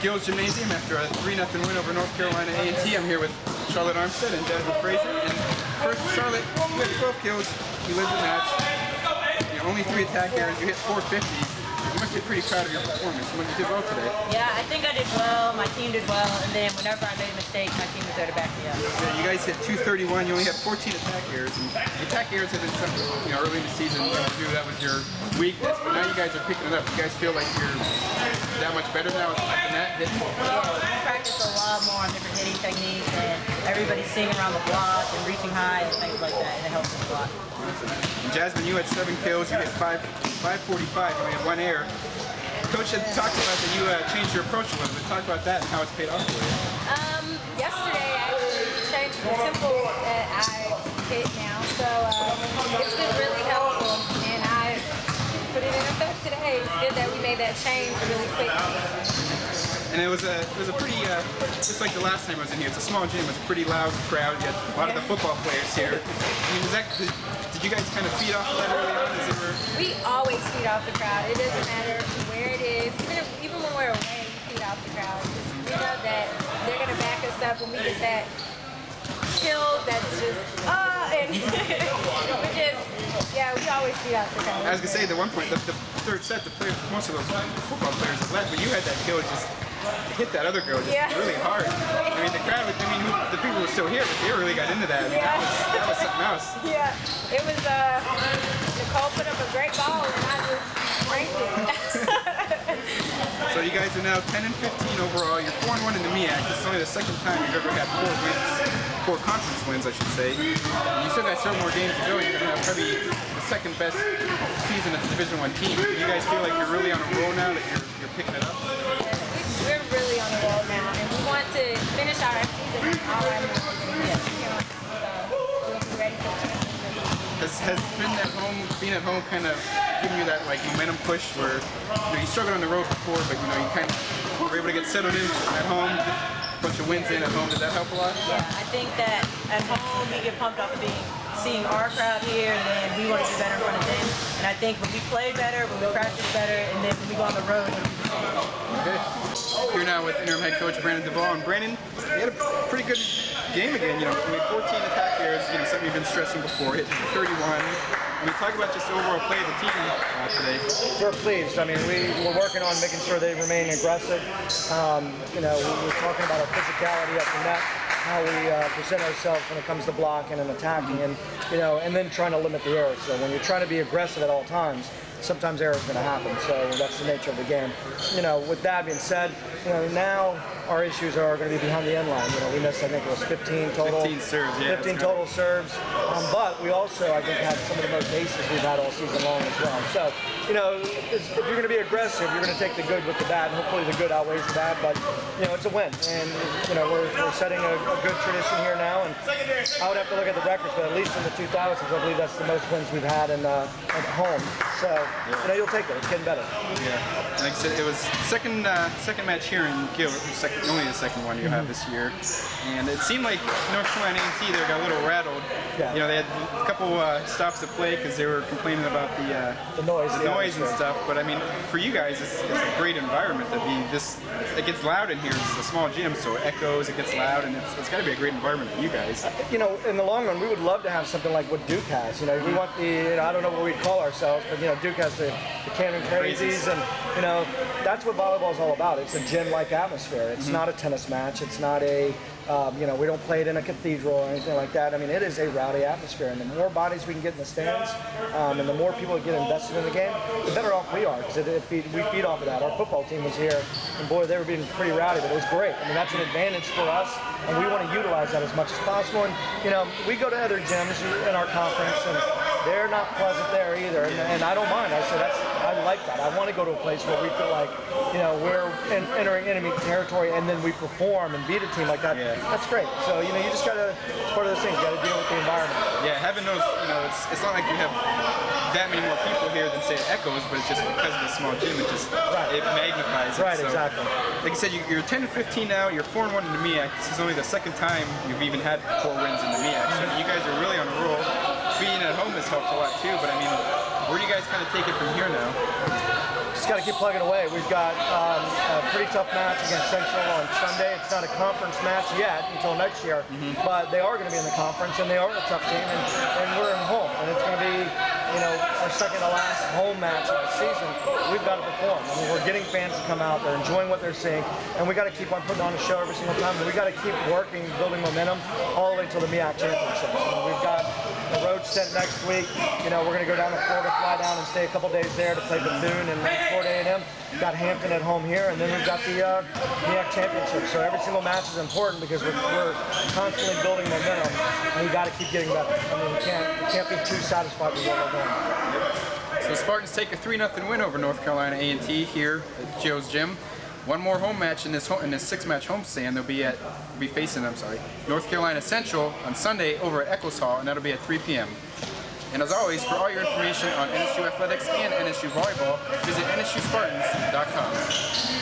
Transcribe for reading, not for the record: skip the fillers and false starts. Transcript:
Gills Gymnasium after a 3-0 win over North Carolina A&T. I'm here with Charlotte Armstead and Desmond Fraser. And first, Charlotte, you had 12 kills. You lived the match. You know, only 3 attack errors. You hit 450. You must be pretty proud of your performance. You did well today. Yeah, I think I did well. My team did well. And then whenever I made a mistake, my team was there to back me up. Yeah, you guys hit 231. You only had 14 attack errors. And attack errors have been something, early in the season you knew that was your weakness. But now you guys are picking it up. You guys feel like you're that much better now with the net hitting? Yeah, we practice a lot more on different hitting techniques, and everybody's seeing around the block and reaching high and things like that, and it helps us a lot. And Jasmine, you had 7 kills. You hit 545. You had 1 error. Coach had talked about that you changed your approach a little bit. Talk about that and how it's paid off for you. Yesterday I actually changed the tempo that I hit now, so it's been really helpful, and I put it in effect today. It's good that we made that change really quick. And it was a pretty, just like the last time I was in here, it's a small gym, it's a pretty loud crowd. You had a lot of the football players here. I mean, did you guys kind of feed off of that early on? We always feed off the crowd. It doesn't matter where it is. Even when we're away, we feed off the crowd. We know that they're going to back us up when we get that kill that's just, and we always feed off the crowd. I was going to say, the one point, the third set, most of those football players have left, but you had that kill just hit that other girl just really hard. I mean, the crowd, the people were still here, but they really got into that. I mean, that was something else. Yeah, it was, Nicole put up a great ball, and I just franked it. So you guys are now 10 and 15 overall. You're 4-1 in the MEAC. This is only the second time you've ever had 4 wins, 4 conference wins, I should say. You still got several more games to go. You're going to have probably the second best season as a Division I team. Do you guys feel like you're really on a roll now, that you're picking it up? We're really on the roll now, and we want to finish our season all right. So we'll be ready for the Has being at home kind of giving you that momentum push where you struggled on the road before, but you kind of were able to get settled in at home, a bunch of wins in at home. Did that help a lot? Yeah, I think that at home we get pumped off of seeing our crowd here, and then we want to do better in front of them. And I think when we play better, when we practice better, and then when we go on the road, it'll be the same. Okay. Here now with interim head coach Brandon Duvall. And Brandon, you had a pretty good game again. You made 14 attack errors, something you've been stressing before, hit 31. When you talk about just the overall play of the team today. We're pleased. I mean, we're working on making sure they remain aggressive. We're talking about our physicality up the net, how we present ourselves when it comes to blocking and attacking, and then trying to limit the errors. So when you're trying to be aggressive at all times, sometimes errors are going to happen. So that's the nature of the game. With that being said, now our issues are going to be behind the end line. We missed, I think it was 15 total. 15 serves, yeah. 15 total serves. But we also, I think, had some of the most aces we've had all season long as well. So, if you're going to be aggressive, you're going to take the good with the bad, and hopefully the good outweighs the bad. But, it's a win. And, we're setting a good tradition here now. And I would have to look at the records, but at least in the 2000s, I believe that's the most wins we've had at home. So, you'll take it. It's getting better. Yeah. Like I said, it was second match here in Gill, only the second one you have this year. And it seemed like North Carolina A&T there got a little rattled. Yeah. They had a couple stops to play because they were complaining about the noise and stuff. But I mean, for you guys, it's a great environment to be this. It gets loud in here. It's a small gym, so it echoes, it gets loud, and it's got to be a great environment for you guys. In the long run, we would love to have something like what Duke has. We want I don't know what we'd call ourselves, but Duke has the Cannon Crazies, and that's what volleyball is all about. It's a gym-like atmosphere. It's not a tennis match. It's not a we don't play it in a cathedral or anything like that. I mean, it is a rowdy atmosphere, and the more bodies we can get in the stands, and the more people get invested in the game, the better off we are, because we feed off of that. Our football team was here, and boy, they were being pretty rowdy, but it was great. I mean, that's an advantage for us, and we want to utilize that as much as possible. And we go to other gyms in our conference, and they're not pleasant there either, and I don't mind. I like that. I want to go to a place where we feel like we're entering enemy territory, and then we perform and beat a team like that. Yeah. That's great. So you just gotta. It's part of this thing. You gotta deal with the environment. Yeah, having those. It's not like you have that many more people here than say it echoes, but it's just because of the small gym. It just it magnifies it. Right. So, exactly. Like I said, you're 10 and 15 now. You're 4-1 in the MEAC. This is only the second time you've even had 4 wins in the MEAC. So you guys are really on a roll. Being at home has helped a lot too. But I mean, where do you guys kind of take it from here now? just got to keep plugging away. We've got a pretty tough match against Central on Sunday. It's not a conference match yet until next year, but they are going to be in the conference, and they are a tough team, and we're in home, and it's going to be, you know, our second to last home match of the season. We've got to perform. I mean, we're getting fans to come out. They're enjoying what they're seeing, and we got to keep on putting on a show every single time. But we got to keep working, building momentum all the way until the MEAC championships. We've got the road set next week. You know, we're going to go down to Florida, fly down and stay a couple days there to play Bethune and Florida A&M. We've got Hampton at home here, and then we've got the MEAC championship. So every single match is important because we're constantly building momentum, and we got to keep getting better. I mean, we can't be too satisfied with what we're doing. So the Spartans take a 3-0 win over North Carolina A&T here at Joe's Gym. One more home match in this 6-match homestand. They'll be facing North Carolina Central on Sunday over at Eccles Hall, and that'll be at 3 p.m. And as always, for all your information on NSU athletics and NSU volleyball, visit NSUSpartans.com.